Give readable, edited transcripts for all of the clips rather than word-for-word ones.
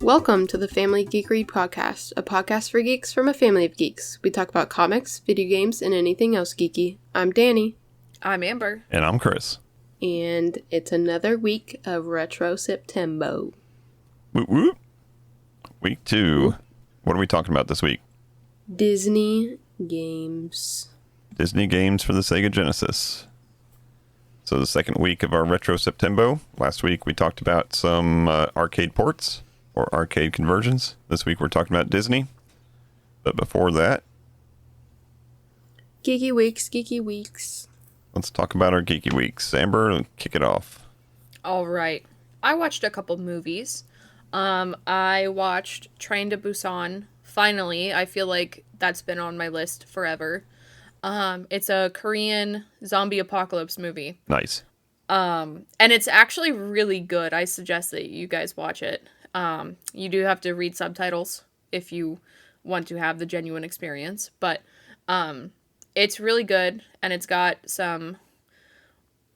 Welcome to the Family Geek Read Podcast, a podcast for geeks from a family of geeks. We talk about comics, video games, and anything else geeky. I'm Danny. I'm Amber. And I'm Chris. And it's another week of RetroSeptembo. Whoop whoop. Week 2. What are we talking about this week? Disney games. Disney games for the Sega Genesis. So the second week of our RetroSeptembo. Last week we talked about some arcade ports or arcade conversions. This week we're talking about Disney. But before that, Geeky Weeks. let's talk about our Geeky Weeks. Amber, kick it off. All right. I watched a couple movies. I watched Train to Busan. Finally, I feel like that's been on my list forever. It's a Korean zombie apocalypse movie. Nice. And it's actually really good. I suggest that you guys watch it. You do have to read subtitles if you want to have the genuine experience, but it's really good, and it's got some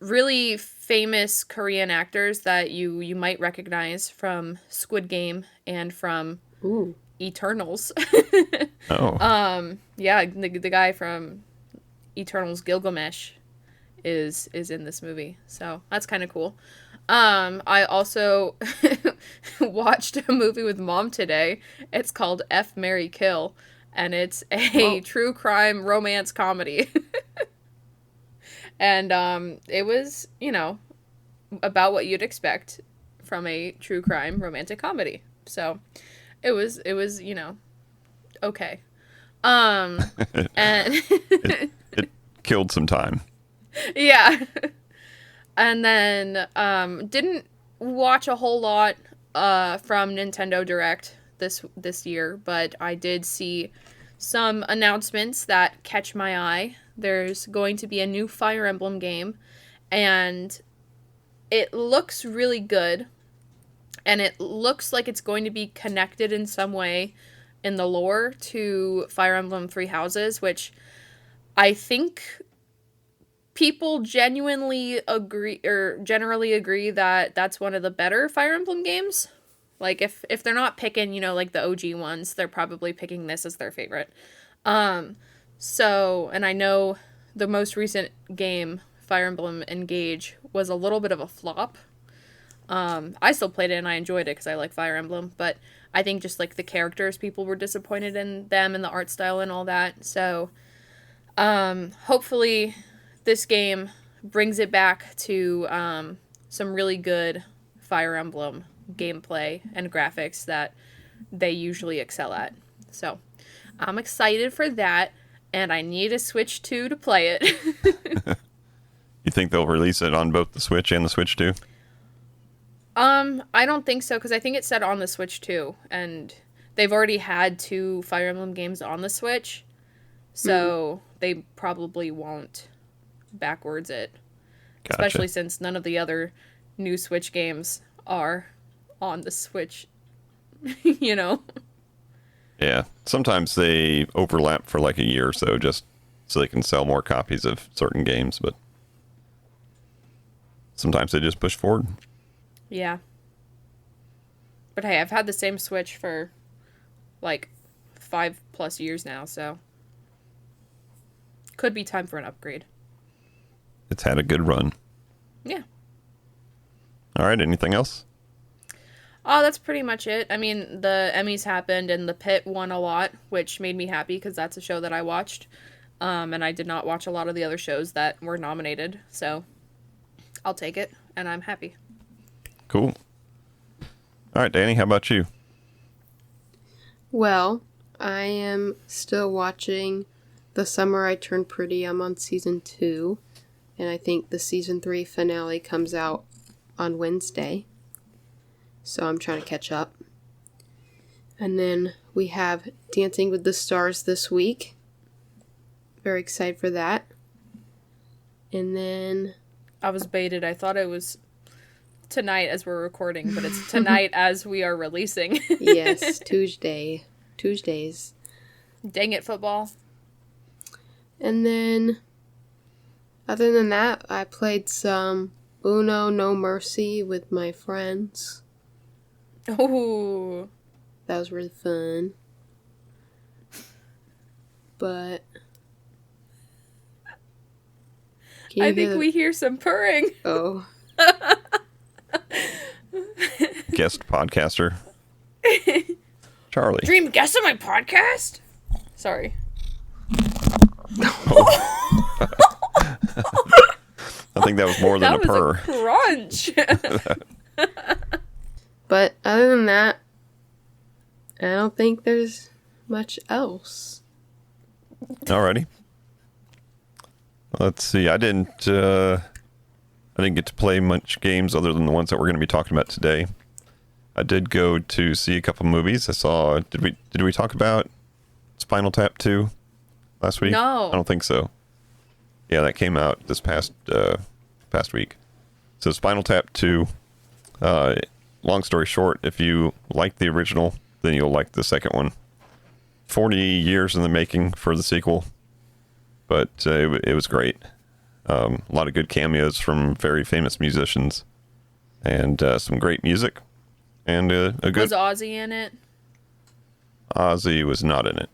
really famous Korean actors that you might recognize from Squid Game and from Eternals. Oh. Yeah, the guy from Eternals, Gilgamesh, is in this movie, so that's kind of cool. I also watched a movie with Mom today. It's called F, Marry, Kill, and it's a true crime romance comedy. And it was, about what you'd expect from a true crime romantic comedy. So it was, okay. And it killed some time. Yeah. And then didn't watch a whole lot from Nintendo Direct this year, but I did see some announcements that catch my eye. There's going to be a new Fire Emblem game, and it looks really good, and it looks like it's going to be connected in some way in the lore to Fire Emblem Three Houses, which I think people generally agree that that's one of the better Fire Emblem games. Like, if they're not picking, like the OG ones, they're probably picking this as their favorite. So, and I know the most recent game, Fire Emblem Engage, was a little bit of a flop. I still played it and I enjoyed it because I like Fire Emblem, but I think just like the characters, people were disappointed in them and the art style and all that. So, hopefully this game brings it back to some really good Fire Emblem gameplay and graphics that they usually excel at. So I'm excited for that, and I need a Switch 2 to play it. You think they'll release it on both the Switch and the Switch 2? I don't think so, because I think it said on the Switch 2, and they've already had 2 Fire Emblem games on the Switch, so they probably won't backwards it. Gotcha. Especially since none of the other new Switch games are on the Switch, Yeah. Sometimes they overlap for like a year or so, just so they can sell more copies of certain games, but sometimes they just push forward. Yeah. But hey, I've had the same Switch for like 5+ years now, so could be time for an upgrade. It's had a good run. Yeah. All right, anything else? Oh, that's pretty much it. I mean, the Emmys happened and The Pit won a lot, which made me happy because that's a show that I watched. And I did not watch a lot of the other shows that were nominated, so I'll take it, and I'm happy. Cool. All right, Danny, how about you? Well, I am still watching The Summer I Turned Pretty. I'm on season 2, and I think the season 3 finale comes out on Wednesday. So I'm trying to catch up. And then we have Dancing with the Stars this week. Very excited for that. And then I was baited. I thought it was tonight as we're recording, but it's tonight as we are releasing. yes, Tuesdays. Dang it, football. And then, other than that, I played some Uno No Mercy with my friends. Ooh. That was really fun. But I think we hear some purring. Oh. Guest podcaster. Charlie. Dream guest on my podcast? Sorry. I think that was more than a purr. Crunch. But other than that, I don't think there's much else. Alrighty. Let's see. I didn't get to play much games other than the ones that we're going to be talking about today. I did go to see a couple movies. I saw. Did we talk about Spinal Tap 2 last week? No. I don't think so. Yeah, that came out this past week. So Spinal Tap 2. Long story short, if you like the original, then you'll like the second one. 40 years in the making for the sequel, but it was great. A lot of good cameos from very famous musicians, and some great music. And a good. Was Ozzy in it? Ozzy was not in it.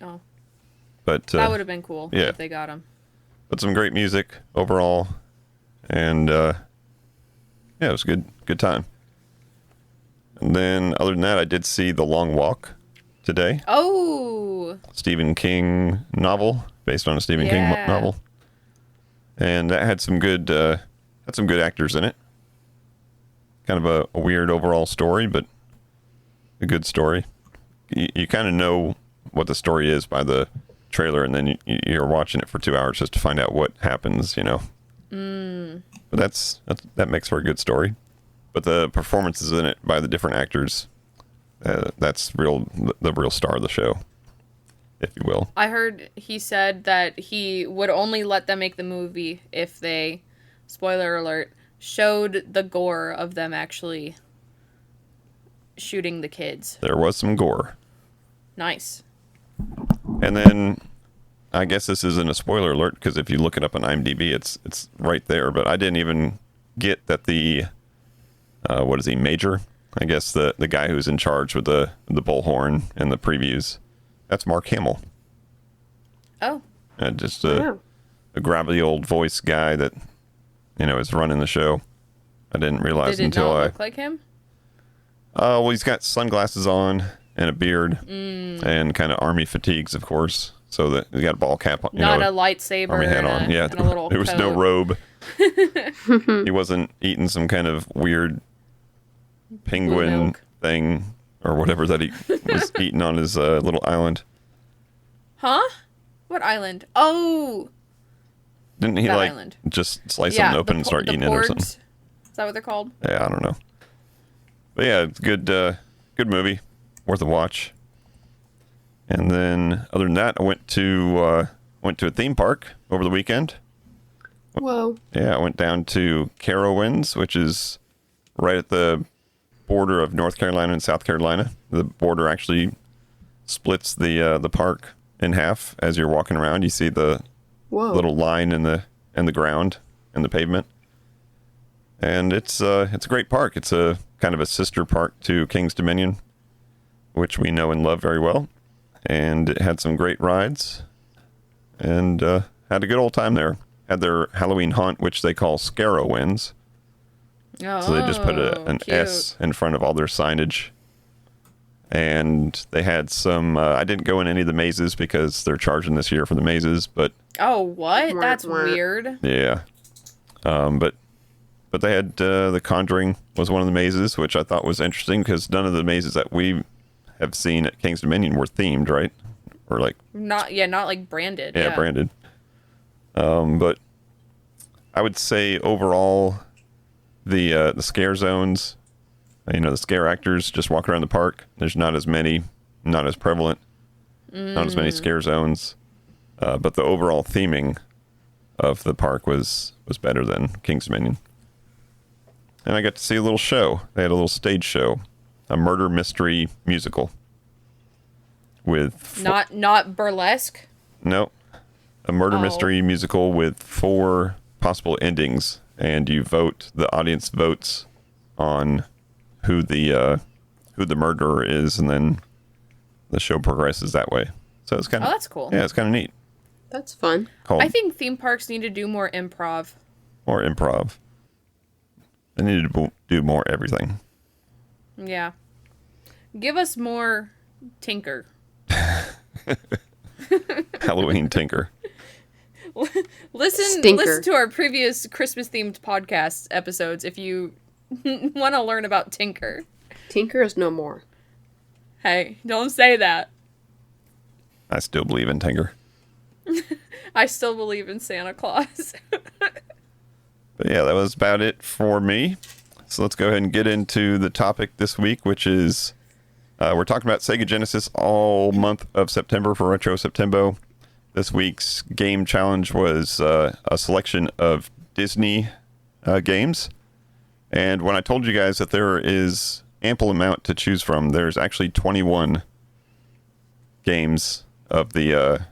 Oh. But that would have been cool yeah. if they got him. But some great music overall, and yeah, it was good time. And then other than that, I did see The Long Walk today. Oh. Stephen King novel based on a Stephen King novel, and that had some good actors in it. Kind of a weird overall story, but a good story. You kind of know what the story is by the trailer, and then you're watching it for 2 hours just to find out what happens, you know. But that makes for a good story. But the performances in it by the different actors, that's the real star of the show, if you will. I heard he said that he would only let them make the movie if they, spoiler alert, showed the gore of them actually shooting the kids. There was some gore. Nice. And then, I guess this isn't a spoiler alert, because if you look it up on IMDb, it's right there. But I didn't even get that the, what is he, Major? I guess the guy who's in charge with the bullhorn and the previews. That's Mark Hamill. Oh. Just a gravelly old voice guy that, is running the show. I didn't realize Did it until not look like him? Well, he's got sunglasses on and a beard and kind of army fatigues, of course. So that he got a ball cap on. Not a lightsaber. Army hat on. Yeah, and a little there was no coat. robe. He wasn't eating some kind of weird penguin milk. thing or whatever that he was eating on his little island. Huh? What island? Oh! Didn't he that like island. just slice something open and start eating it or something? Is that what they're called? Yeah, I don't know. But yeah, it's good movie, worth a watch. And then other than that, I went to a theme park over the weekend. Whoa. Yeah, I went down to Carowinds, which is right at the border of North Carolina and South Carolina. The border actually splits the park in half. As you're walking around, you see the little line in the ground and the pavement. And it's a great park. It's a kind of a sister park to King's Dominion, which we know and love very well. And it had some great rides, and had a good old time there. Had their Halloween haunt, which they call Scarowinds. Oh, So they just put an cute. S in front of all their signage. And they had some, I didn't go in any of the mazes because they're charging this year for the mazes, but Oh, what? That's weird. yeah. But they had, the Conjuring was one of the mazes, which I thought was interesting because none of the mazes that we have seen at King's Dominion were themed, right? Or like... Not like branded. Yeah, branded. But I would say overall, the scare zones, the scare actors just walk around the park. There's not as many, not as prevalent, not as many scare zones. But the overall theming of the park was better than King's Dominion. And I got to see a little show. They had a little stage show, a murder mystery musical. With not burlesque. No. A murder mystery musical with 4 possible endings, and the audience votes on who the who the murderer is, and then the show progresses that way. So it's kind of that's cool. Yeah, it's kind of neat. That's fun. Called I think theme parks need to do more improv. more improv. They need to do more everything. Yeah. Give us more Tinker. Halloween Tinker. Listen to our previous Christmas themed podcast episodes if you want to learn about Tinker. Tinker is no more. Hey, don't say that. I still believe in Tinker. I still believe in Santa Claus. But yeah, that was about it for me. So let's go ahead and get into the topic this week, which is we're talking about Sega Genesis all month of September for RetroSeptembo. This week's game challenge was a selection of Disney games. And when I told you guys that there is ample amount to choose from, there's actually 21 games of the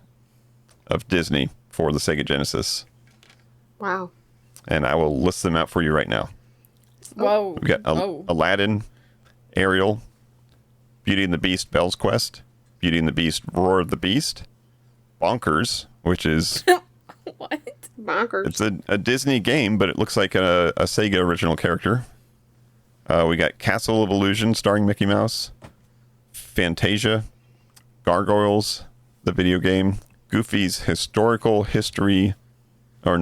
of Disney for the Sega Genesis. Wow. And I will list them out for you right now. Whoa. We've got Aladdin, Ariel, Beauty and the Beast, Belle's Quest, Beauty and the Beast, Roar of the Beast, Bonkers, which is... What? Bonkers. It's a Disney game, but it looks like a Sega original character. We got Castle of Illusion starring Mickey Mouse, Fantasia, Gargoyles, the video game, Goofy's Hysterical History Tour,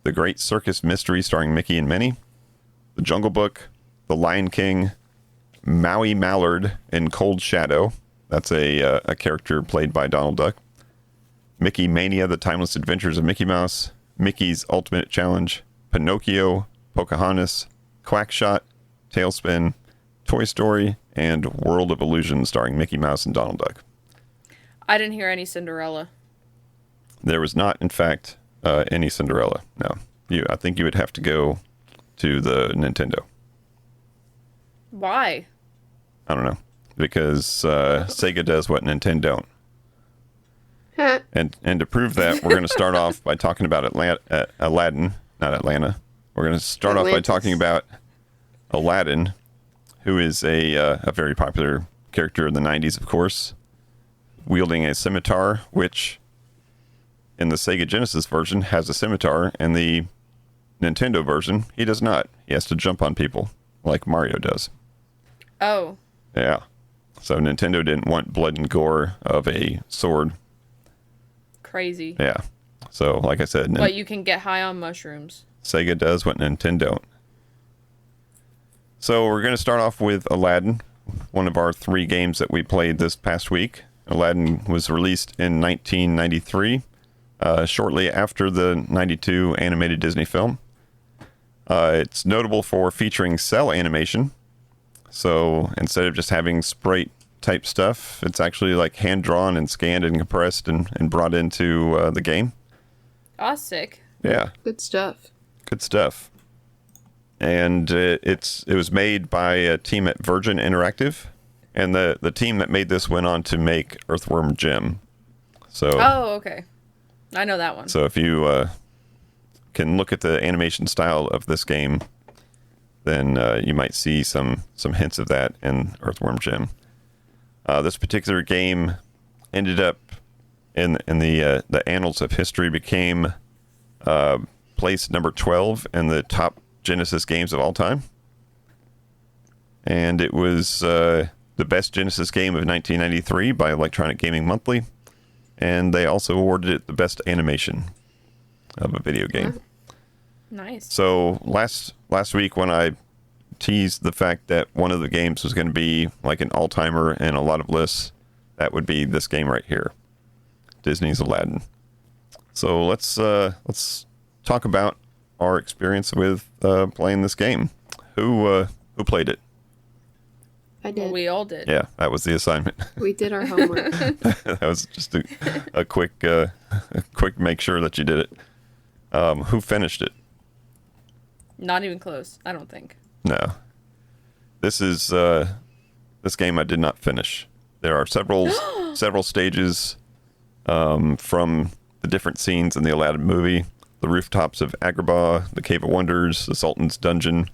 The Great Circus Mystery starring Mickey and Minnie, The Jungle Book, The Lion King, Maui Mallard in Cold Shadow. That's a character played by Donald Duck. Mickey Mania, The Timeless Adventures of Mickey Mouse, Mickey's Ultimate Challenge, Pinocchio, Pocahontas, Quackshot, Tailspin, Toy Story, and World of Illusion starring Mickey Mouse and Donald Duck. I didn't hear any Cinderella. There was not, in fact, any Cinderella. No. I think you would have to go to the Nintendo. Why? I don't know. Because Sega does what Nintendo don't. And to prove that, we're going to start off by talking about Aladdin, not Atlanta. We're going to start off by talking about Aladdin, who is a very popular character in the 90s, of course, wielding a scimitar, which in the Sega Genesis version has a scimitar, and the Nintendo version, he does not. He has to jump on people like Mario does. Oh. Yeah. So Nintendo didn't want blood and gore of a sword. Crazy. Yeah. So, like I said... But you can get high on mushrooms. Sega does what Nintendo don't. So, we're going to start off with Aladdin, one of our 3 games that we played this past week. Aladdin was released in 1993, shortly after the 92 animated Disney film. It's notable for featuring cell animation. So, instead of just having sprite type stuff, it's actually like hand drawn and scanned and compressed and brought into the game. Ah, sick. Yeah. Good stuff. Good stuff. And it was made by a team at Virgin Interactive, and the team that made this went on to make Earthworm Jim. So okay. I know that one. So if you can look at the animation style of this game, then you might see some hints of that in Earthworm Jim. This particular game ended up in the annals of history, became place number 12 in the top Genesis games of all time. And it was the best Genesis game of 1993 by Electronic Gaming Monthly. And they also awarded it the best animation of a video game. Nice. So last week when I teased the fact that one of the games was going to be like an all-timer in a lot of lists, that would be this game right here, Disney's Aladdin. So let's talk about our experience with playing this game. Who played it? I did. Well, we all did. Yeah, that was the assignment. We did our homework. That was just a quick make sure that you did it. Who finished it? Not even close, I don't think. No. This game I did not finish. There are several stages from the different scenes in the Aladdin movie. The rooftops of Agrabah, the Cave of Wonders, the Sultan's Dungeon,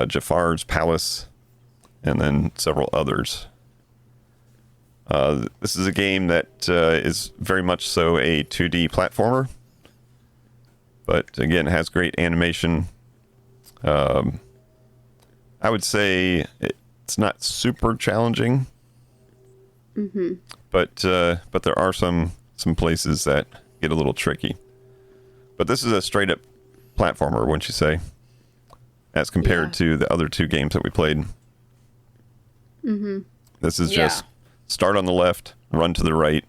Jafar's Palace, and then several others. This is a game that is very much so a 2D platformer, but again has great animation. I would say it's not super challenging, but there are some places that get a little tricky. But this is a straight up platformer, wouldn't you say? As compared to the other two games that we played. This is just start on the left, run to the right,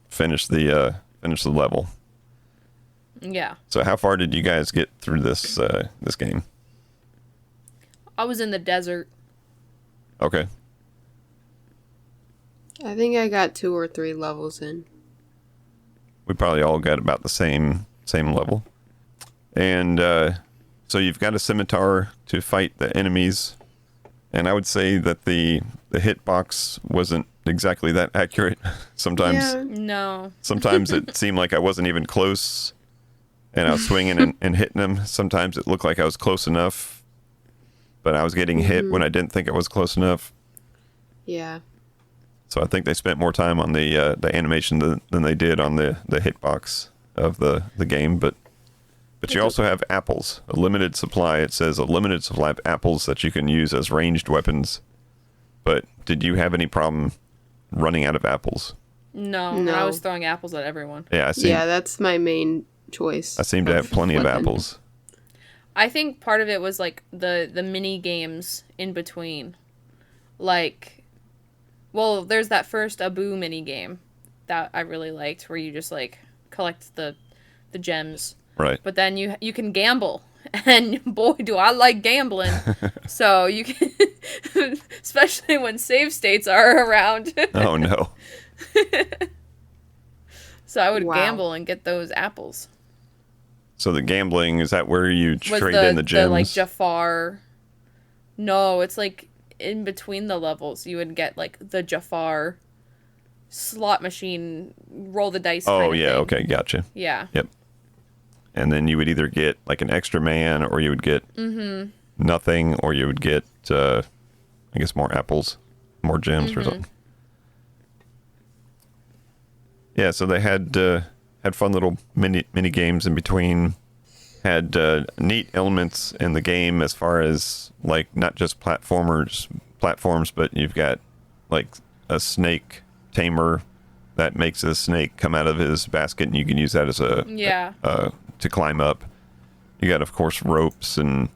finish the level. Yeah. So how far did you guys get through this game? I was in the desert. Okay. I think I got 2 or 3 levels in. We probably all got about the same level. And so you've got a scimitar to fight the enemies. And I would say that the hitbox wasn't exactly that accurate. Sometimes No. sometimes it seemed like I wasn't even close and I was swinging and hitting them. Sometimes it looked like I was close enough, but I was getting hit when I didn't think I was close enough. Yeah. So I think they spent more time on the animation than they did on the hitbox of the game. But you also have apples, a limited supply. It says a limited supply of apples that you can use as ranged weapons. But did you have any problem running out of apples? No. No. I was throwing apples at everyone. Yeah, Yeah, that's my main choice. I seem to have plenty of weapon. apples. I think part of it was like the mini games in between. Like, well, there's that first Abu mini game that I really liked where you just like collect the gems. Right. But then you can gamble. And boy, do I like gambling. So you can, especially when save states are around. Oh, no. So I would Wow. gamble and get those apples. So the gambling, is that where you Was trade in the gems? like Jafar. No, it's like in between the levels. You would get like the Jafar slot machine, roll the dice. Oh, kind of yeah. thing. Okay. Gotcha. Yeah. Yep. And then you would either get like an extra man or you would get nothing, or you would get, I guess, more apples, more gems or something. Yeah. So they had fun little mini games in between. Had neat elements in the game as far as like not just platforms, but you've got like a snake tamer that makes a snake come out of his basket, and you can use that as to climb up. You got, of course, ropes and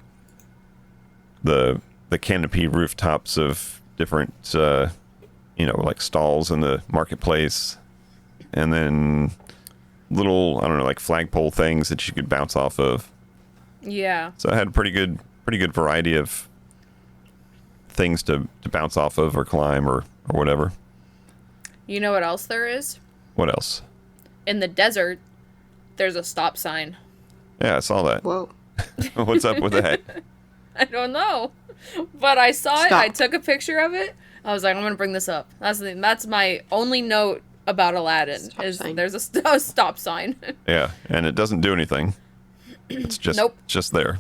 the canopy rooftops of different like stalls in the marketplace, and then little, I don't know, like flagpole things that you could bounce off of. Yeah. So I had a pretty good variety of things to bounce off of or climb or whatever. You know what else there is? What else? In the desert, there's a stop sign. Yeah, I saw that. Whoa. What's up with that? I don't know. But I saw it. Stop. I took a picture of it. I was like, I'm going to bring this up. That's my only note about Aladdin. Stop is sign. there's a stop sign. Yeah, and it doesn't do anything. It's just Nope. just there.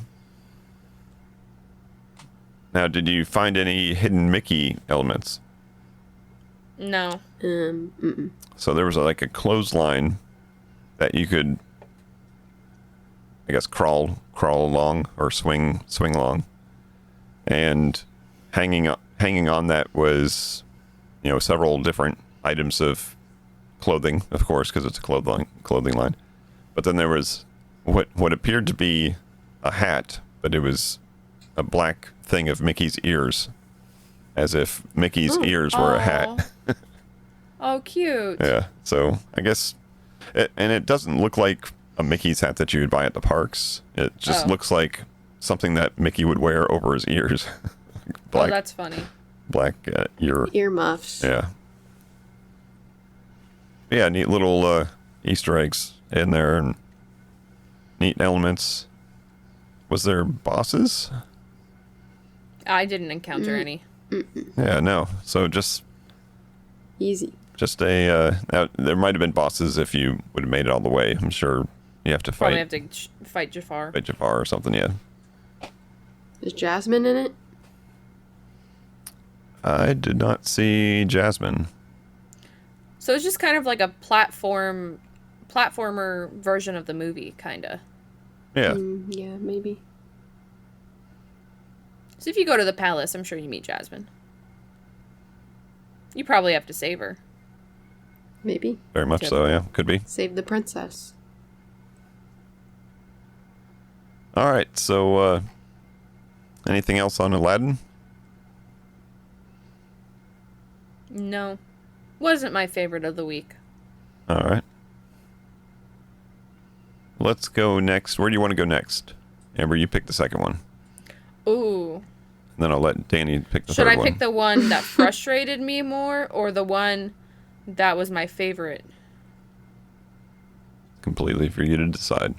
Now, did you find any hidden Mickey elements? No. So there was like a clothesline that you could, I guess, crawl along or swing along, and hanging on that was, several different items of clothing, of course, because it's a clothing line. But then there was what appeared to be a hat, but it was a black thing of Mickey's ears, as if Mickey's ears were a hat. Oh, cute. Yeah, so I guess, it doesn't look like a Mickey's hat that you would buy at the parks. It just looks like something that Mickey would wear over his ears. Oh, that's funny. Black Earmuffs. Yeah. Yeah, neat little Easter eggs in there and neat elements. Was there bosses? I didn't encounter any. Yeah, no. So just Easy. now, there might have been bosses if you would have made it all the way. I'm sure you have to Probably fight have to fight Jafar. Jafar or something, yeah. Is Jasmine in it? I did not see Jasmine. So it's just kind of like a platformer version of the movie, kind of. Yeah. Yeah, maybe. So if you go to the palace, I'm sure you meet Jasmine. You probably have to save her. Maybe. Very much so, yeah. Could be. Save the princess. All right, so anything else on Aladdin? No. Wasn't my favorite of the week. All right. Let's go next. Where do you want to go next? Amber, you pick the second one. Ooh. And then I'll let Danny pick the Should third I one. pick the one that frustrated me more or the one that was my favorite? Completely for you to decide.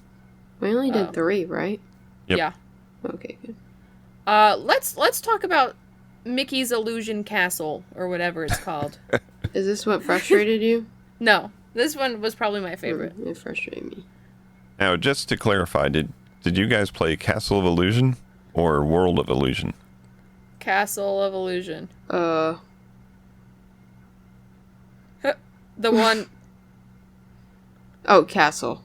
We only did 3, right? Yep. Yeah. Okay, good. Let's talk about Mickey's Illusion Castle or whatever it's called. Is this what frustrated you? No. This one was probably my favorite. It frustrated me. Now, just to clarify, did you guys play Castle of Illusion or World of Illusion? Castle of Illusion. Uh, The one... Oh, Castle.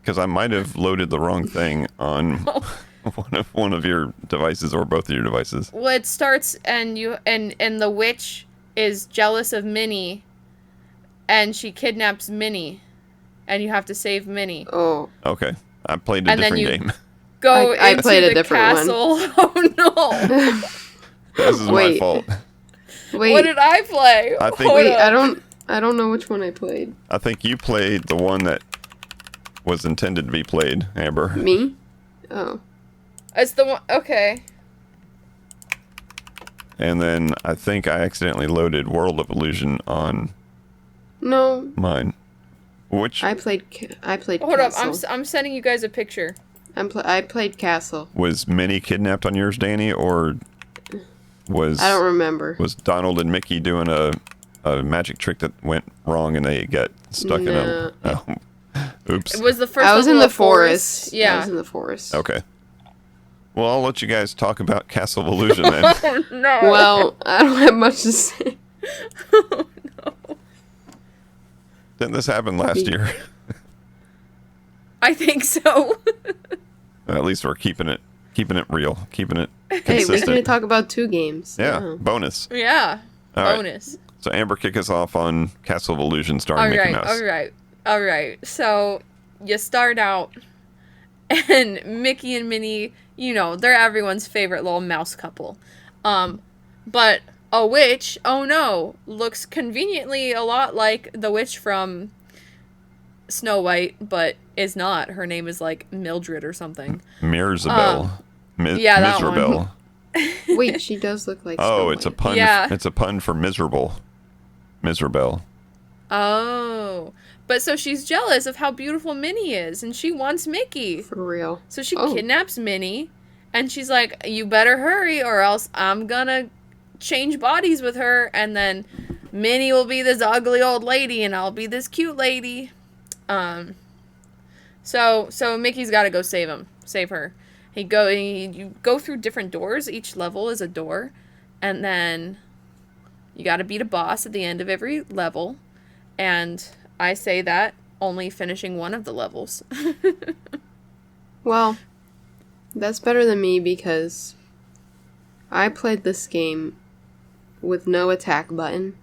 Because I might have loaded the wrong thing on one of your devices or both of your devices. Well, it starts and the witch is jealous of Minnie and she kidnaps Minnie and you have to save Minnie. Oh. Okay. I played a And then different you- game. Go I into played a the different castle. Oh no. This is my Wait. fault. Wait. What did I play? I think- Hold Wait, up. I don't know which one I played. I think you played the one that was intended to be played, Amber. Me? Oh. It's the one. Okay. And then I think I accidentally loaded World of Illusion on No. mine. Which I played Hold up. Castle. I'm sending you guys a picture. I played Castle. was Minnie kidnapped on yours, Danny, or was I don't remember. was Donald and Mickey doing a magic trick that went wrong and they got stuck in a... Oh. Oops. It was the first. I was in level the of forest. I Yeah. was in the forest. Okay. Well, I'll let you guys talk about Castle of Illusion then. Oh no. Well, I don't have much to say. Oh no. Didn't this happen last year? I think so. At least we're keeping it real, keeping it Hey, consistent. we can talk about 2 games. Yeah, Oh. bonus. Yeah. All right. Bonus. So Amber, kick us off on Castle of Illusion starring Mickey Mouse. All right. So you start out, and Mickey and Minnie, you know, they're everyone's favorite little mouse couple. But a witch, oh no, looks conveniently a lot like the witch from Snow White, but is not. Her name is like Mildred or something. Mirzabel. yeah, that one. Miserabel. Wait, she does look like Oh, Snow it's a White. pun. Yeah. It's a pun for miserable. Miserabel. Oh. But so she's jealous of how beautiful Minnie is, and she wants Mickey. For real. So she Oh. kidnaps Minnie, and she's like, you better hurry or else I'm gonna change bodies with her, and then Minnie will be this ugly old lady, and I'll be this cute lady. So Mickey's gotta go save her. You go through different doors. Each level is a door, and then you gotta beat a boss at the end of every level, and I say that only finishing one of the levels. Well, that's better than me because I played this game with no attack button.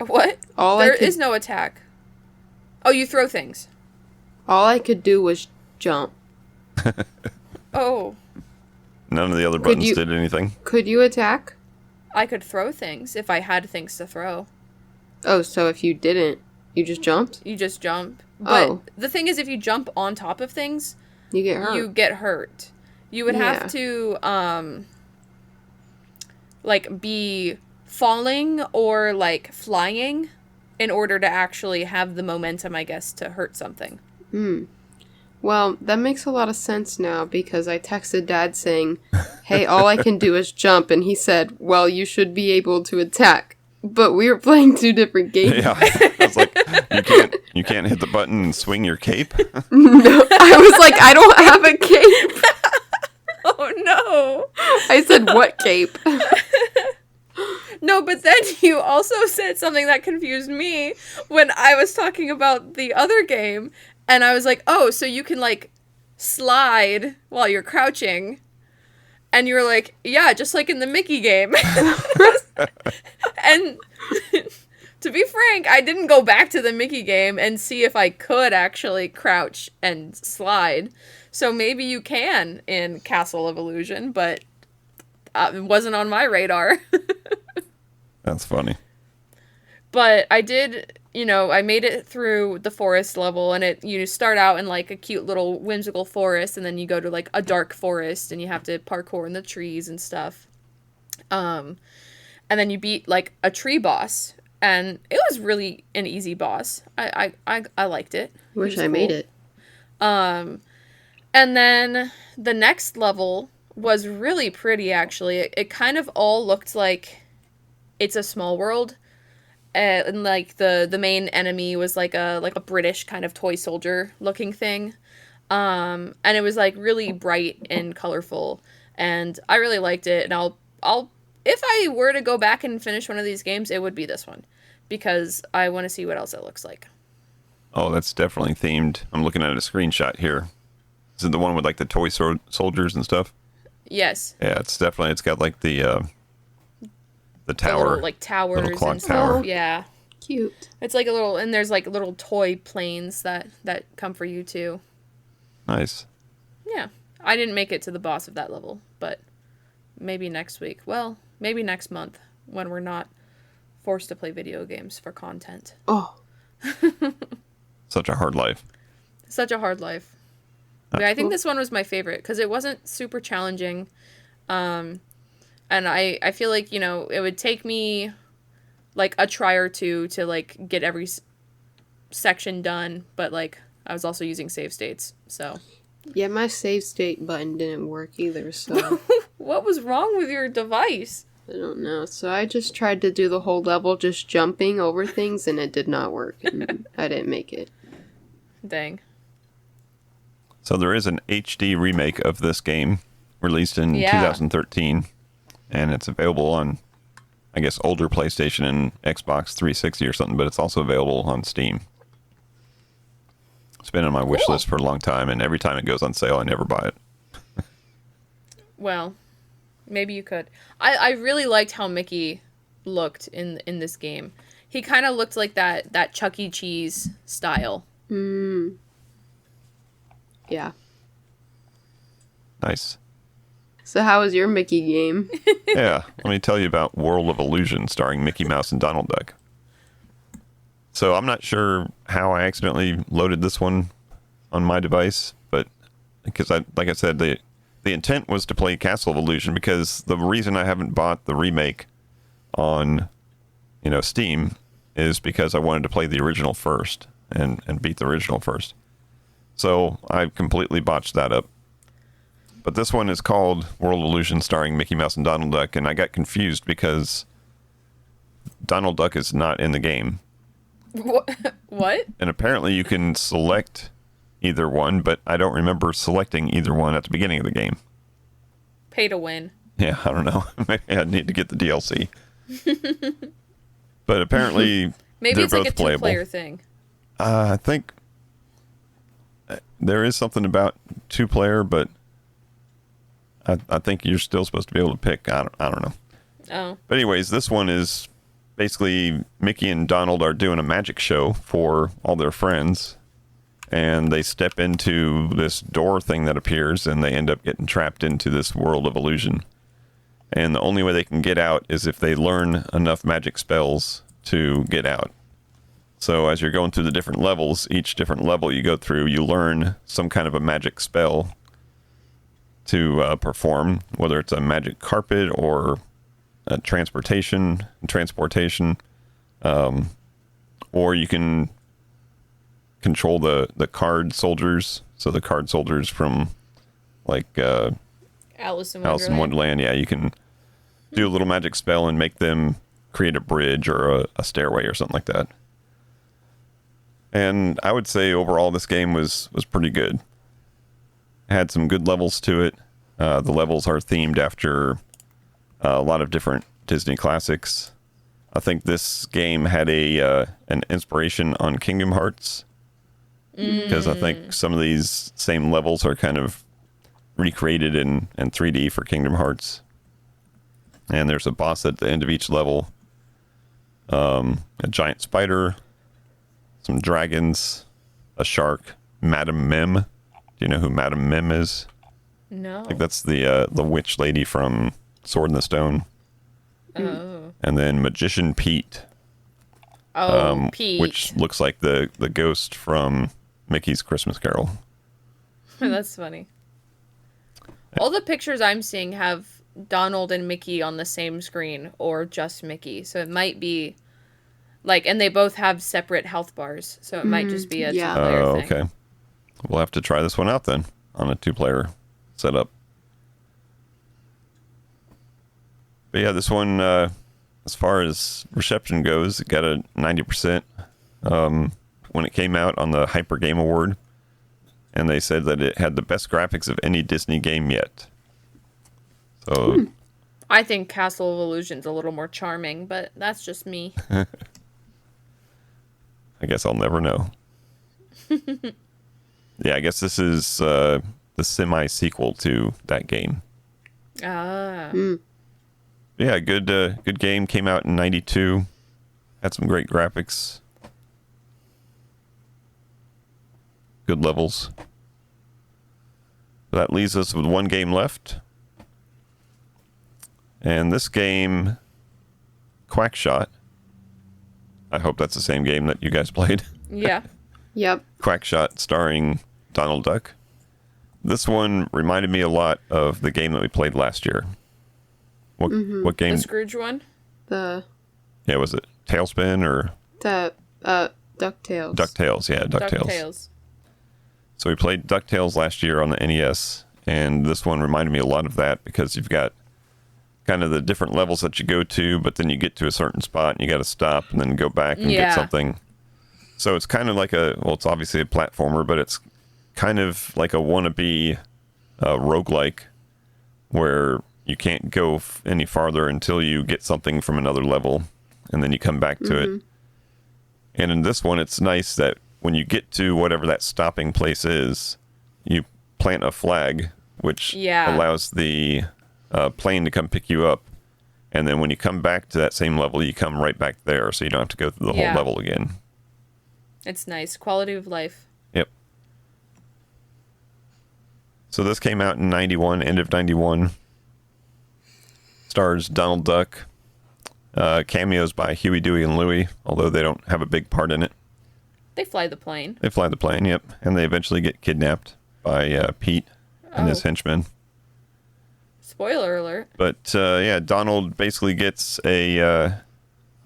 What? All There I could, is no attack. Oh, you throw things. all I could do was jump. Oh, None of the other buttons you- did anything. Could you attack? I could throw things if I had things to throw. Oh, so if you didn't, you just jumped? You just jump. But Oh. the thing is, if you jump on top of things, You get hurt. you get hurt. You would Yeah. have to, like, be falling or, like, flying in order to actually have the momentum, I guess, to hurt something. Well, that makes a lot of sense now because I texted Dad saying, hey, all I can do is jump. And he said, well, you should be able to attack. But we were playing 2 different games. Yeah, I was like, you can't hit the button and swing your cape. No, I was like, I don't have a cape. Oh Oh, no. I said, what cape? No, but then you also said something that confused me when I was talking about the other game, and I was like, oh, so you can, like, slide while you're crouching. And you were like, yeah, just like in the Mickey game. And to be frank, I didn't go back to the Mickey game and see if I could actually crouch and slide. So maybe you can in Castle of Illusion, but it wasn't on my radar. That's funny. But I did, I made it through the forest level, and you start out in like a cute little whimsical forest, and then you go to like a dark forest, and you have to parkour in the trees and stuff. And then you beat like a tree boss, and it was really an easy boss. I liked it. Wish I made it. And then the next level was really pretty, actually. It kind of all looked like It's a Small World. And like the main enemy was like a British kind of toy soldier looking thing. And it was like really bright and colorful, and I really liked it. And I'll if I were to go back and finish one of these games, it would be this one, because I want to see what else it looks like. Oh, that's definitely themed. I'm looking at a screenshot here. Is it the one with like the toy soldiers and stuff? Yes. Yeah, it's got like the tower, little, like towers, little clock and tower. stuff. Yeah. Cute. It's like a little, and there's like little toy planes that come for you too. Nice. Yeah. I didn't make it to the boss of that level, but maybe next week. Well, maybe next month, when we're not forced to play video games for content. Oh. Such a hard life. Such a hard life. That's Yeah, I think cool. this one was my favorite because it wasn't super challenging. And I feel like, it would take me like a try or two to like get every section done, but like I was also using save states, so. Yeah, my save state button didn't work either, so What was wrong with your device? I don't know. So I just tried to do the whole level just jumping over things, and it did not work, and I didn't make it. Dang. So there is an HD remake of this game released in Yeah. 2013, and it's available on, I guess, older PlayStation and Xbox 360 or something, but it's also available on Steam. It's been on my wish Cool. list for a long time, and every time it goes on sale, I never buy it. Well, maybe you could. I really liked how Mickey looked in this game. He kind of looked like that Chuck E. Cheese style. Yeah. Nice. So how was your Mickey game? Yeah, let me tell you about World of Illusion starring Mickey Mouse and Donald Duck. So I'm not sure how I accidentally loaded this one on my device, but because like I said, the intent was to play Castle of Illusion, because the reason I haven't bought the remake on, Steam is because I wanted to play the original first and beat the original first. So I completely botched that up. But this one is called World of Illusion starring Mickey Mouse and Donald Duck, and I got confused because Donald Duck is not in the game. What? And apparently you can select either one, but I don't remember selecting either one at the beginning of the game. Pay to win. Yeah, I don't know. Maybe I need to get the DLC. But apparently Maybe they're it's both like a playable. two-player thing. I think there is something about two-player, but I think you're still supposed to be able to pick. I don't know. Oh. But anyways, this one is basically Mickey and Donald are doing a magic show for all their friends, and they step into this door thing that appears, and they end up getting trapped into this world of illusion. And the only way they can get out is if they learn enough magic spells to get out. So as you're going through the different levels, each different level you go through, you learn some kind of a magic spell to perform, whether it's a magic carpet or transportation, or you can control the card soldiers. So the card soldiers from like Alice in Alice in Wonderland, yeah, you can do a little magic spell and make them create a bridge or a stairway or something like that. And I would say overall this game was pretty good. Had some good levels to it. The levels are themed after a lot of different Disney classics. I think this game had an inspiration on Kingdom Hearts, because I think some of these same levels are kind of recreated in 3D for Kingdom Hearts. And there's a boss at the end of each level, a giant spider, some dragons, a shark, Madame Mim. Do you know who Madame Mim is? No. I think that's the witch lady from Sword in the Stone. Oh. And then Magician Pete. Pete. Which looks like the ghost from Mickey's Christmas Carol. That's funny. All the pictures I'm seeing have Donald and Mickey on the same screen, or just Mickey. So it might be and they both have separate health bars. So it might just be a two-player thing. Okay. We'll have to try this one out then on a 2-player setup. But yeah, this one, as far as reception goes, it got a 90% when it came out on the Hyper Game Award. And they said that it had the best graphics of any Disney game yet. So I think Castle of Illusion's a little more charming, but that's just me. I guess I'll never know. Yeah, I guess this is the semi-sequel to that game. Ah. Yeah, good game. Came out in 92. Had some great graphics. Good levels. That leaves us with one game left. And this game, Quackshot. I hope that's the same game that you guys played. Yeah. Yep. Quackshot starring Donald Duck. This one reminded me a lot of the game that we played last year. What game? The Scrooge one? The Was it Tailspin or? DuckTales. DuckTales, yeah, DuckTales. So we played DuckTales last year on the NES, and this one reminded me a lot of that because you've got kind of the different levels that you go to, but then you get to a certain spot and you got to stop and then go back and get something. So it's kind of like it's obviously a platformer, but it's kind of like a wannabe roguelike where you can't go any farther until you get something from another level, and then you come back to it. And in this one, it's nice that when you get to whatever that stopping place is, you plant a flag, which allows the plane to come pick you up. And then when you come back to that same level, you come right back there, so you don't have to go through the whole level again. It's nice. Quality of life. Yep. So this came out in 91, end of 91. Stars Donald Duck. Cameos by Huey, Dewey, and Louie, although they don't have a big part in it. They fly the plane. They fly the plane, yep. And they eventually get kidnapped by Pete and his henchmen. Spoiler alert. But, Donald basically gets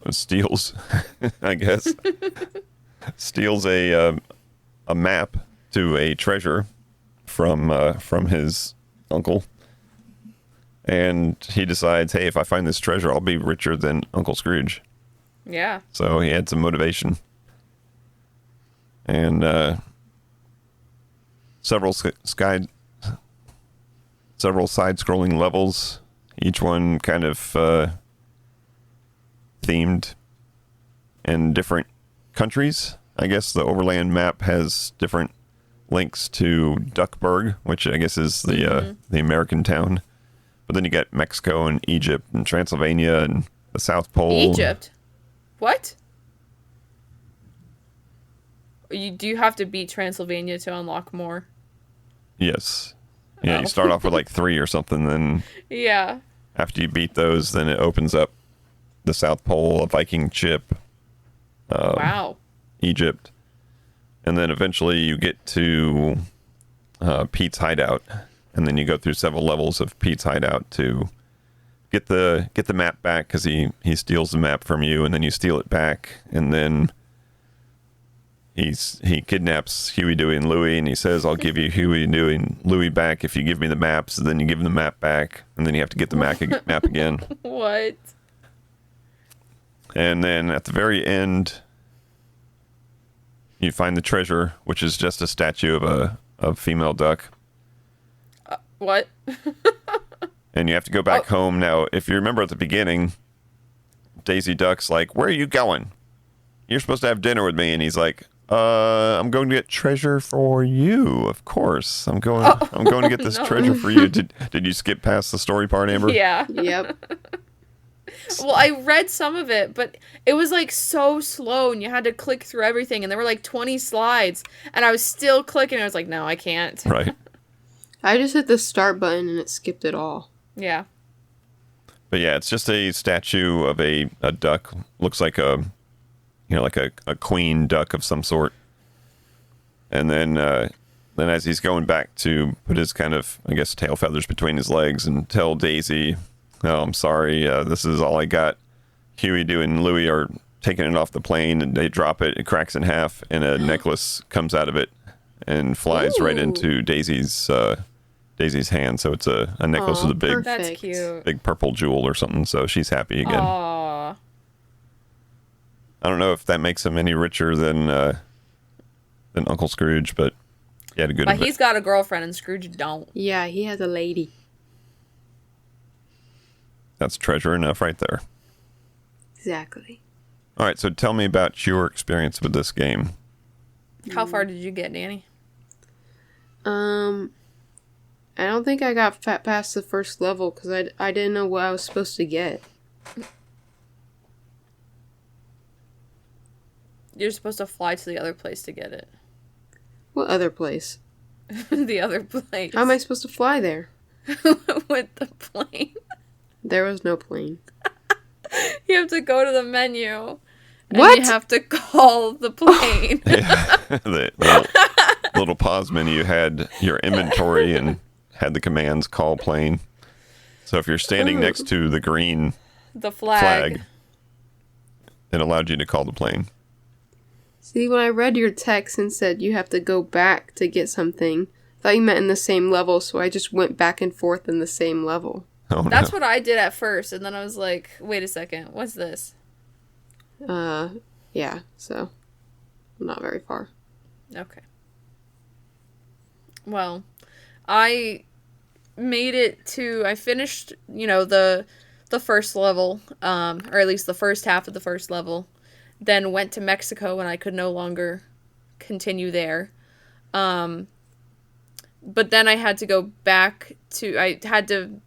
steals, I guess. Steals a map to a treasure from his uncle. And he decides, hey, if I find this treasure, I'll be richer than Uncle Scrooge. Yeah. So he had some motivation. And several side-scrolling levels, each one kind of themed in different countries. I guess the overland map has different links to Duckburg, which I guess is the American town. But then you got Mexico and Egypt and Transylvania and the South Pole. Egypt? What? Do you have to beat Transylvania to unlock more? Yes. Yeah, you start off with like 3 or something, then after you beat those, then it opens up the South Pole, a Viking ship. Wow. Egypt. And then eventually you get to Pete's hideout. And then you go through several levels of Pete's hideout to get the map back, because he steals the map from you, and then you steal it back, and then he kidnaps Huey, Dewey, and Louie, and he says, I'll give you Huey, Dewey, and Louie back if you give me the maps. And then you give him the map back, and then you have to get the map again. What? And then at the very end, you find the treasure, which is just a statue of a female duck. What? And you have to go back home. Now, if you remember at the beginning, Daisy Duck's like, "Where are you going? You're supposed to have dinner with me." And he's like, I'm going to get treasure for you. Of course. I'm going to get this treasure for you. Did you skip past the story part, Amber? Yeah. Yep. Well, I read some of it, but it was like so slow and you had to click through everything and there were like 20 slides and I was still clicking. I was like, no, I can't. Right. I just hit the start button and it skipped it all. Yeah. But yeah, it's just a statue of a duck. Looks like a queen duck of some sort. And then as he's going back to put his kind of, I guess, tail feathers between his legs and tell Daisy, "Oh, I'm sorry, this is all I got." Huey, Dewey, and Louie are taking it off the plane, and they drop it. It cracks in half, and a necklace comes out of it and flies right into Daisy's hand. So it's a necklace with a big, That's cute. big purple jewel or something. So she's happy again. Aww. I don't know if that makes him any richer than Uncle Scrooge, but he had a good. But he's got a girlfriend, and Scrooge don't. Yeah, he has a lady. That's treasure enough right there. Exactly. All right, so tell me about your experience with this game. How far did you get, Danny? I don't think I got past the first level because I didn't know what I was supposed to get. You're supposed to fly to the other place to get it. What other place? The other place. How am I supposed to fly there? With the plane. There was no plane. You have to go to the menu. And What? you have to call the plane. Yeah, the little pause menu had your inventory and had the commands call plane. So if you're standing next to the green The flag. it allowed you to call the plane. See, when I read your text and said you have to go back to get something, I thought you meant in the same level, so I just went back and forth in the same level. Oh, That's no. what I did at first, and then I was like, wait a second, what's this? Yeah, so not very far. Okay. Well, I made it to, I finished, the first level, or at least the first half of the first level, then went to Mexico and I could no longer continue there. But then I had to go back to, I had to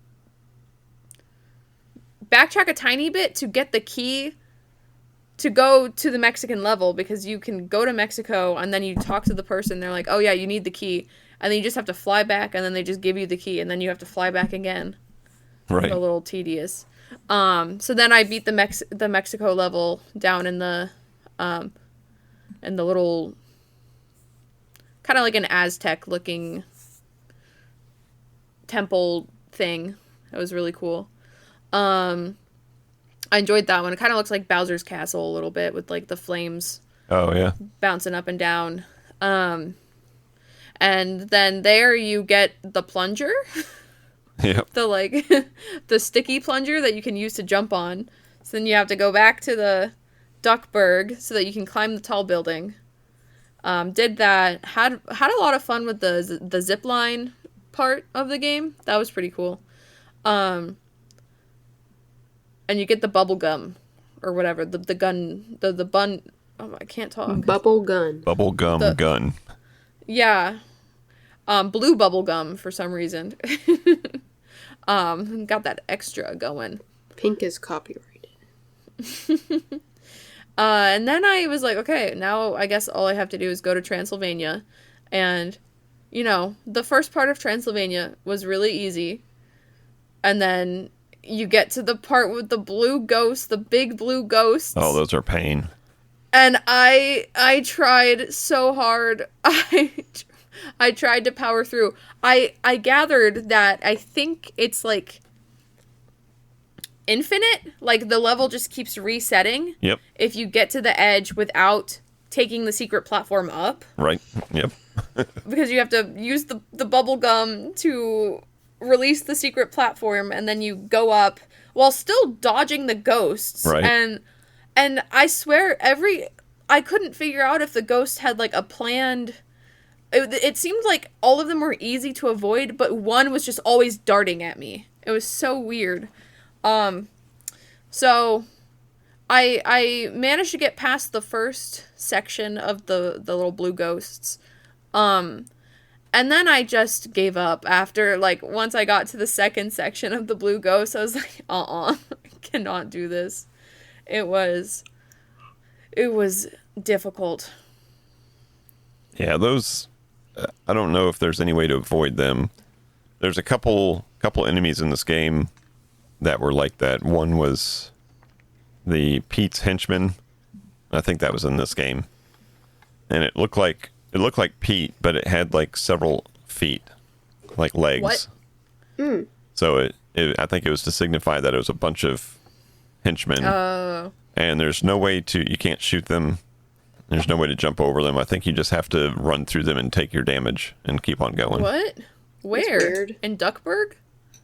backtrack a tiny bit to get the key to go to the Mexican level, because you can go to Mexico and then you talk to the person, they're like, oh yeah, you need the key, and then you just have to fly back and then they just give you the key and then you have to fly back again. Right. A little tedious. So then I beat the Mexico level down in the little, kind of like an Aztec looking temple thing. It was really cool. I enjoyed that one. It kind of looks like Bowser's Castle a little bit, with like the flames Oh, yeah. bouncing up and down. And then there you get the plunger. Yep. The the sticky plunger that you can use to jump on. So then you have to go back to the Duckburg so that you can climb the tall building. Did that. Had a lot of fun with the zip line part of the game. That was pretty cool. And you get the bubble gum or whatever, the gun, the bun. Oh, I can't talk. Bubble gun. Bubble gum gun. Yeah. Blue bubble gum for some reason. Got that extra going. Pink is copyrighted. And then I was like, okay, now I guess all I have to do is go to Transylvania. And, the first part of Transylvania was really easy. And then you get to the part with the blue ghosts, the big blue ghosts. Oh, those are pain. And I tried so hard. I tried to power through. I gathered that I think it's like infinite. Like the level just keeps resetting. Yep. If you get to the edge without taking the secret platform up. Right. Yep. Because you have to use the bubble gum to release the secret platform, and then you go up while still dodging the ghosts. Right. And I swear I couldn't figure out if the ghost had like a planned it seemed like all of them were easy to avoid, but one was just always darting at me. It was so weird. So I managed to get past the first section of the little blue ghosts. And then I just gave up after, like, once I got to the second section of the blue ghosts, I was like, I cannot do this. It was difficult. Yeah, those, I don't know if there's any way to avoid them. There's a couple enemies in this game that were like that. One was the Pete's henchman. I think that was in this game. And it looked like Pete, but it had like several feet, like legs. What? Mm. So I think it was to signify that it was a bunch of henchmen. Oh. And there's no way you can't shoot them. There's no way to jump over them. I think you just have to run through them and take your damage and keep on going. What? Where? Weird. In Duckburg?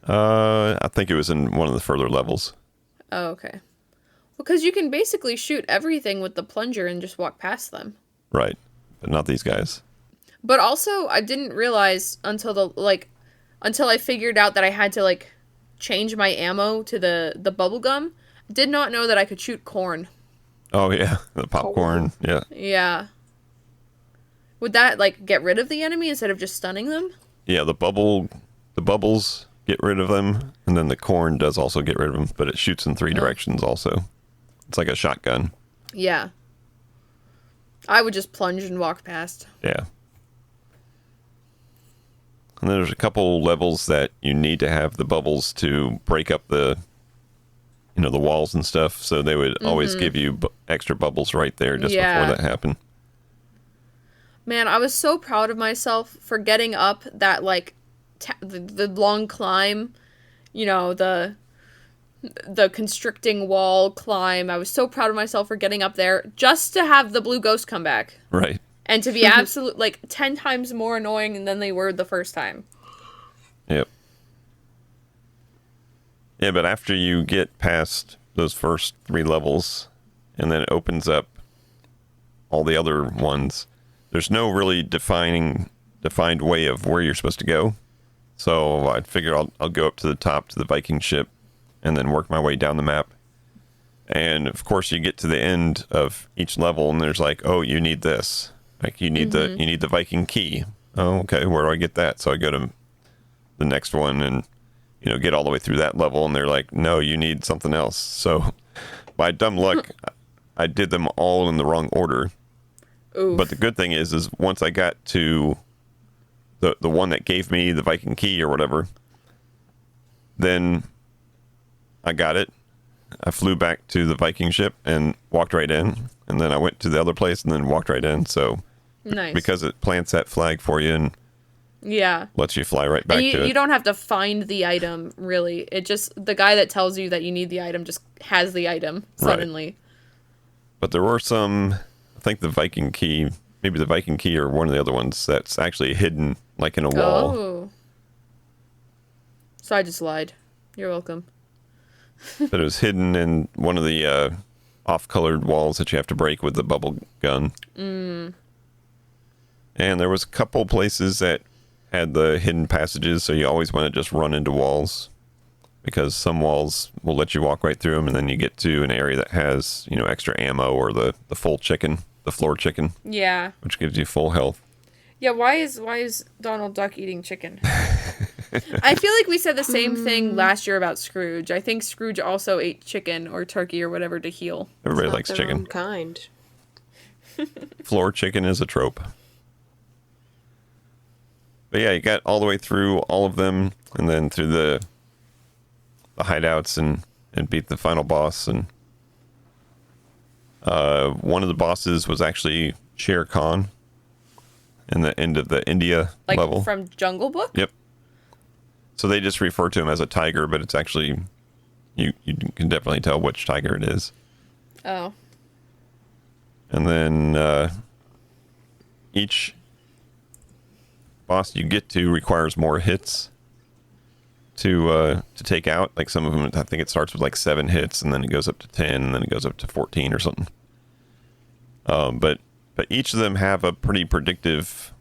I think it was in one of the further levels. Oh, okay. Well, because you can basically shoot everything with the plunger and just walk past them. Right. But not these guys. But also, I didn't realize until I figured out that I had to, like, change my ammo to the bubble gum. Did not know that I could shoot corn. Oh, yeah. The popcorn. Yeah. Yeah. Would that, like, get rid of the enemy instead of just stunning them? Yeah, the bubbles get rid of them, and then the corn does also get rid of them, but it shoots in three directions also. It's like a shotgun. Yeah. I would just plunge and walk past. Yeah. And then there's a couple levels that you need to have the bubbles to break up the walls and stuff, so they would always give you extra bubbles right there just before that happened. Man, I was so proud of myself for getting up that, like, the long climb, the constricting wall climb. I was so proud of myself for getting up there just to have the blue ghost come back. Right. And to be absolute, like, 10 times more annoying than they were the first time. Yep. Yeah, but after you get past those first 3 levels, and then it opens up all the other ones, there's no really defined way of where you're supposed to go. So I figured I'll go up to the top to the Viking ship, and then work my way down the map. And of course, you get to the end of each level, and there's like, oh, you need this. Like you need the Viking key. Oh, okay. Where do I get that? So I go to the next one and get all the way through that level, and they're like, no, you need something else. So by dumb luck, I did them all in the wrong order. Oof. But the good thing is once I got to the one that gave me the Viking key or whatever, then I got it. I flew back to the Viking ship and walked right in, and then I went to the other place and then walked right in. So nice. Because it plants that flag for you and lets you fly right back to it. You don't have to find the item, really. It just, the guy that tells you that you need the item just has the item suddenly. Right. But there were some, I think the Viking key, maybe the Viking key or one of the other ones that's actually hidden like in a wall. Oh. So I just lied. You're welcome. But it was hidden in one of the off-colored walls that you have to break with the bubble gun. Mm. And there was a couple places that had the hidden passages, so you always want to just run into walls, because some walls will let you walk right through them, and then you get to an area that has, extra ammo or the full chicken, the floor chicken. Yeah. Which gives you full health. Yeah, why is Donald Duck eating chicken? I feel like we said the same thing last year about Scrooge. I think Scrooge also ate chicken or turkey or whatever to heal. Everybody likes their chicken. own kind. Floor chicken is a trope. But yeah, you got all the way through all of them, and then through the hideouts and beat the final boss. And one of the bosses was actually Shere Khan in the end of the India level. Like from Jungle Book? Yep. So they just refer to him as a tiger, but it's actually, you can definitely tell which tiger it is. Oh. And then each boss you get to requires more hits to take out. Like some of them, I think it starts with like 7 hits, and then it goes up to 10, and then it goes up to 14 or something. But each of them have a pretty predictive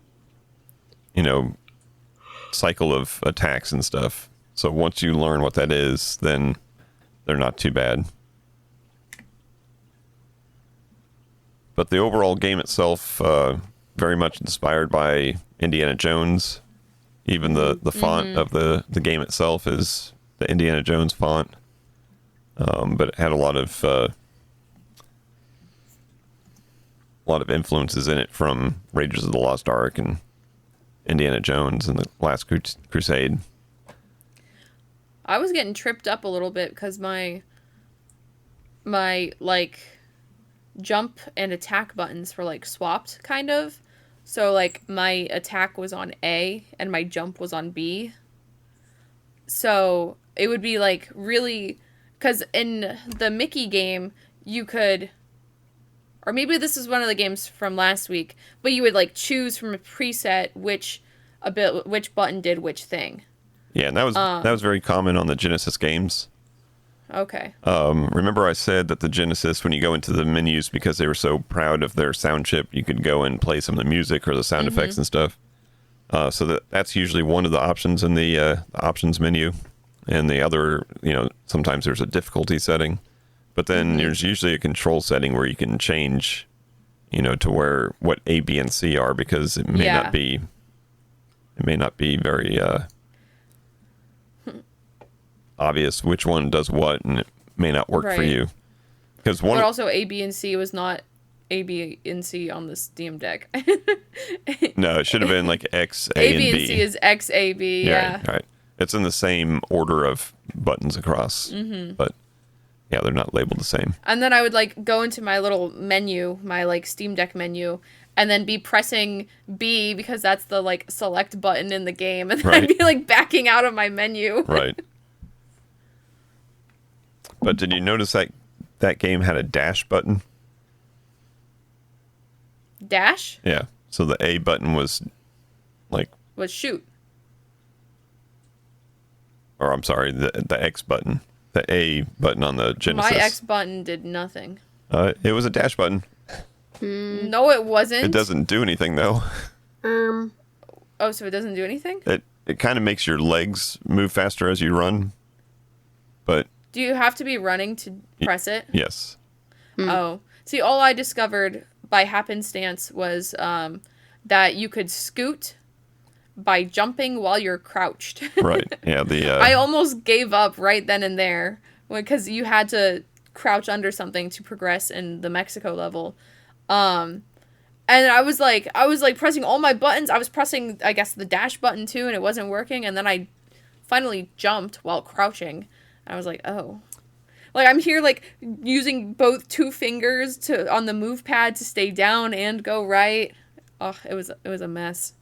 cycle of attacks and stuff. So once you learn what that is, then they're not too bad. But the overall game itself, very much inspired by Indiana Jones. Even the font of the game itself is the Indiana Jones font. But it had a lot of influences in it from Raiders of the Lost Ark and Indiana Jones and the Last Crusade. I was getting tripped up a little bit because my like jump and attack buttons were like swapped kind of. So like my attack was on A and my jump was on B. So it would be like really, because in the Mickey game you could, or maybe this is one of the games from last week, but you would like choose from a preset which button did which thing. Yeah, and that was very common on the Genesis games. Okay. Remember I said that the Genesis, when you go into the menus, because they were so proud of their sound chip, you could go and play some of the music or the sound effects and stuff. So that's usually one of the options in the options menu. And the other, sometimes there's a difficulty setting. But then there's usually a control setting where you can change, to where what A, B, and C are, because it may not be very obvious which one does what, and it may not work for you. Because but also A, B, and C was not A, B, and C on the Steam Deck. No, it should have been like X, A, and B. A, B, and C is X, A, B, yeah. Right. It's in the same order of buttons across, but yeah, they're not labeled the same. And then I would like go into my little menu, my like Steam Deck menu, and then be pressing B because that's the like select button in the game, and then I'd be like backing out of my menu. Right. But did you notice that game had a dash button? Dash? Yeah. So the A button was like... Was shoot. Or I'm sorry, the X button. The A button on the Genesis. My X button did nothing. It was a dash button. No, it wasn't. It doesn't do anything, though. Oh, so it doesn't do anything? It kind of makes your legs move faster as you run. But... Do you have to be running to press it? Yes. Oh. See, all I discovered by happenstance was that you could scoot by jumping while you're crouched. Right. Yeah. I almost gave up right then and there because you had to crouch under something to progress in the Mexico level. And I was like pressing all my buttons. I was pressing, I guess, the dash button too, and it wasn't working. And then I finally jumped while crouching. I was like, oh. Like, I'm here, like, using both two fingers on the move pad to stay down and go right. Oh, it was a mess.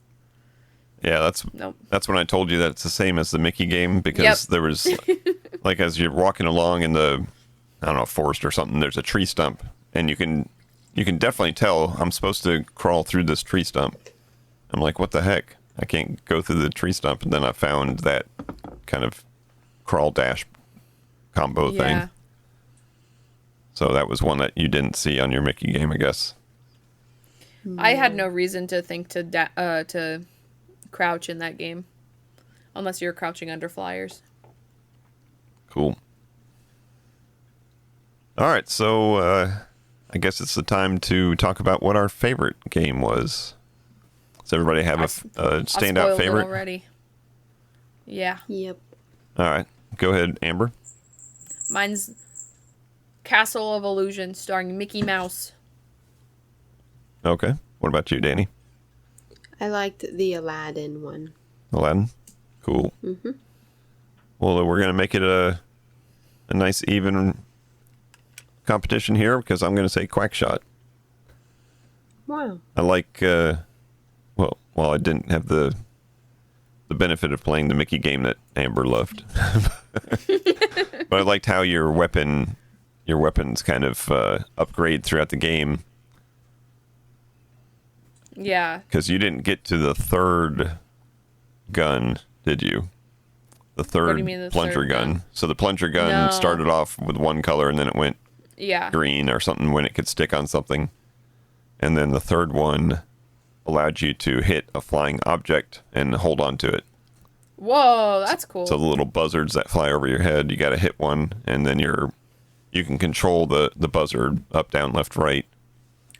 Yeah, that's when I told you that it's the same as the Mickey game, because there was, like, as you're walking along in the, I don't know, forest or something, there's a tree stump, and you can definitely tell I'm supposed to crawl through this tree stump. I'm like, what the heck? I can't go through the tree stump, and then I found that kind of crawl dash combo thing. So that was one that you didn't see on your Mickey game, I guess. I had no reason to think to crouch in that game, unless you're crouching under flyers. Cool. All right, so I guess it's the time to talk about what our favorite game was. Does everybody have a standout favorite already? Yeah. Yep. All right, go ahead, Amber. Mine's Castle of Illusion, starring Mickey Mouse. Okay. What about you, Danny? I liked the Aladdin one. Aladdin? Cool. Mm-hmm. Well, we're going to make it a nice, even competition here, because I'm going to say Quackshot. Wow. I like, well, I didn't have the benefit of playing the Mickey game that Amber loved. But I liked how your weapons kind of upgrade throughout the game. Yeah. Because you didn't get to the third gun, did you? The third What do you mean, the plunger third gun. gun? So the plunger gun started off with one color, and then it went green or something when it could stick on something. And then the third one, allowed you to hit a flying object and hold on to it. Whoa, that's cool. So the little buzzards that fly over your head, you got to hit one, and then you can control the buzzard up, down, left, right.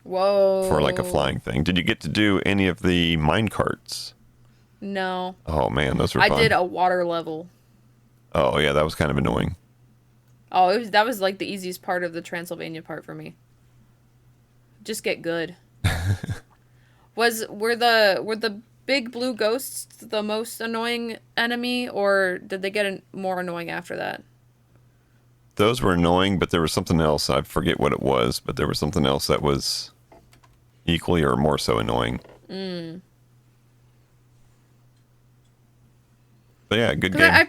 Whoa. For like a flying thing. Did you get to do any of the mine carts? No. Oh man, those were fun. I did a water level. Oh yeah, that was kind of annoying. Oh, that was like the easiest part of the Transylvania part for me. Just get good. Were the big blue ghosts the most annoying enemy, or did they get more annoying after that? Those were annoying, but there was something else. I forget what it was, but there was something else that was equally or more so annoying. But yeah, good game. I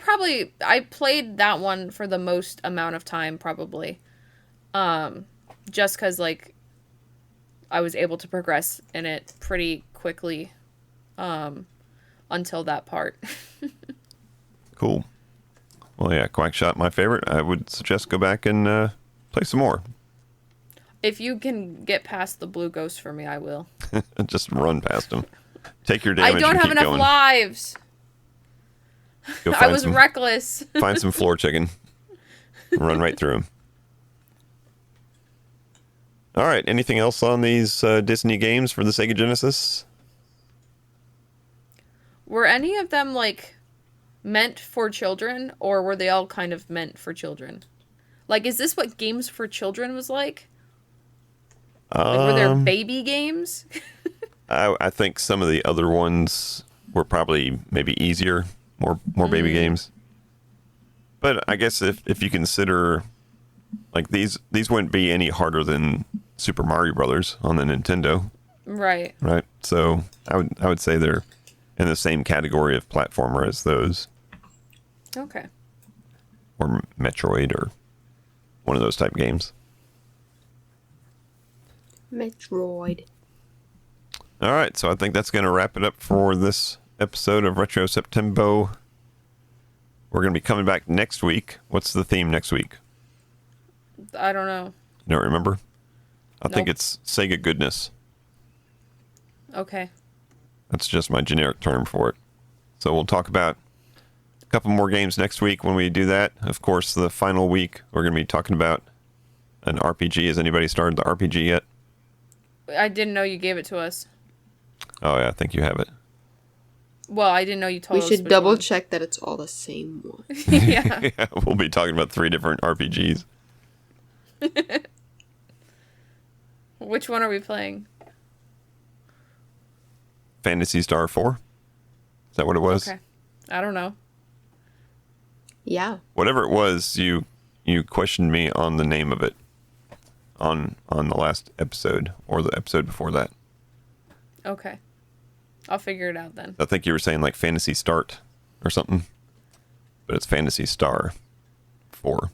played that one for the most amount of time, probably. Just because, like, I was able to progress in it pretty quickly until that part. Cool. Well, yeah, Quackshot, my favorite. I would suggest go back and play some more. If you can get past the blue ghost for me, I will. Just run past them. Take your damage. I don't and have keep enough going. lives. I was reckless. Find some floor chicken. Run right through them. All right. Anything else on these Disney games for the Sega Genesis? Were any of them, like, meant for children, or were they all kind of meant for children? Like, is this what games for children was like? Like, were there baby games? I think some of the other ones were probably maybe easier, more baby games. But I guess if you consider, like, these wouldn't be any harder than Super Mario Brothers on the Nintendo. Right. Right. So I would say they're in the same category of platformer as those. Okay. Or Metroid or one of those type games. Metroid. All right, so I think that's going to wrap it up for this episode of RetroSeptembo. We're going to be coming back next week. What's the theme next week? I don't know. You don't remember? I think Nope. it's Sega Goodness. Okay. That's just my generic term for it. So we'll talk about a couple more games next week when we do that. Of course, the final week, we're going to be talking about an RPG. Has anybody started the RPG yet? I didn't know you gave it to us. Oh, yeah, I think you have it. Well, I didn't know you told We us. should which double one. check that it's all the same one. Yeah. Yeah, we'll be talking about 3 different RPGs. Which one are we playing? Phantasy Star 4? Is that what it was? Okay. I don't know. Yeah. Whatever it was, you questioned me on the name of it on the last episode or the episode before that. Okay. I'll figure it out then. I think you were saying like Fantasy Start or something, but it's Fantasy Star 4.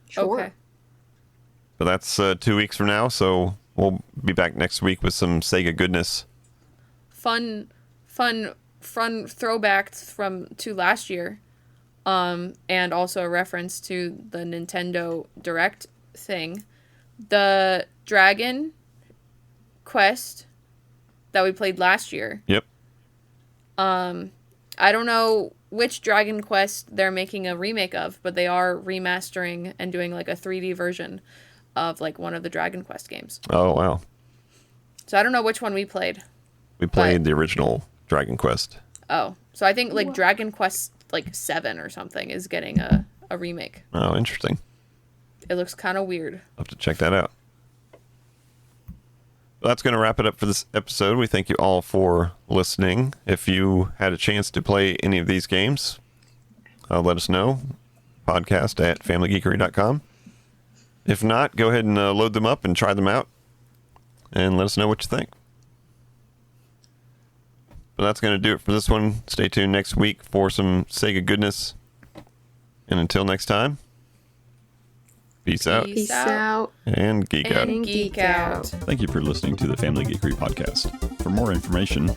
Sure. Okay. But that's 2 weeks from now, so we'll be back next week with some Sega goodness. Fun throwbacks to last year. And also a reference to the Nintendo Direct thing. The Dragon Quest that we played last year. Yep. I don't know which Dragon Quest they're making a remake of, but they are remastering and doing like a 3D version of like one of the Dragon Quest games. Oh, wow. So I don't know which one we played. We played the original Dragon Quest. Oh, so I think like Dragon Quest like 7 or something is getting a remake. Oh, interesting. It looks kind of weird. I'll have to check that out. Well, that's going to wrap it up for this episode. We thank you all for listening. If you had a chance to play any of these games, let us know. Podcast at familygeekery.com. If not, go ahead and load them up and try them out. And let us know what you think. But that's going to do it for this one. Stay tuned next week for some Sega goodness. And until next time, peace out Peace out. and geek out. And geek out. Thank you for listening to the Family Geekery podcast. For more information,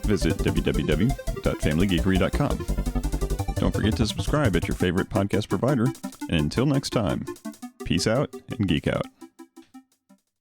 visit www.familygeekery.com. Don't forget to subscribe at your favorite podcast provider. And until next time, peace out and geek out.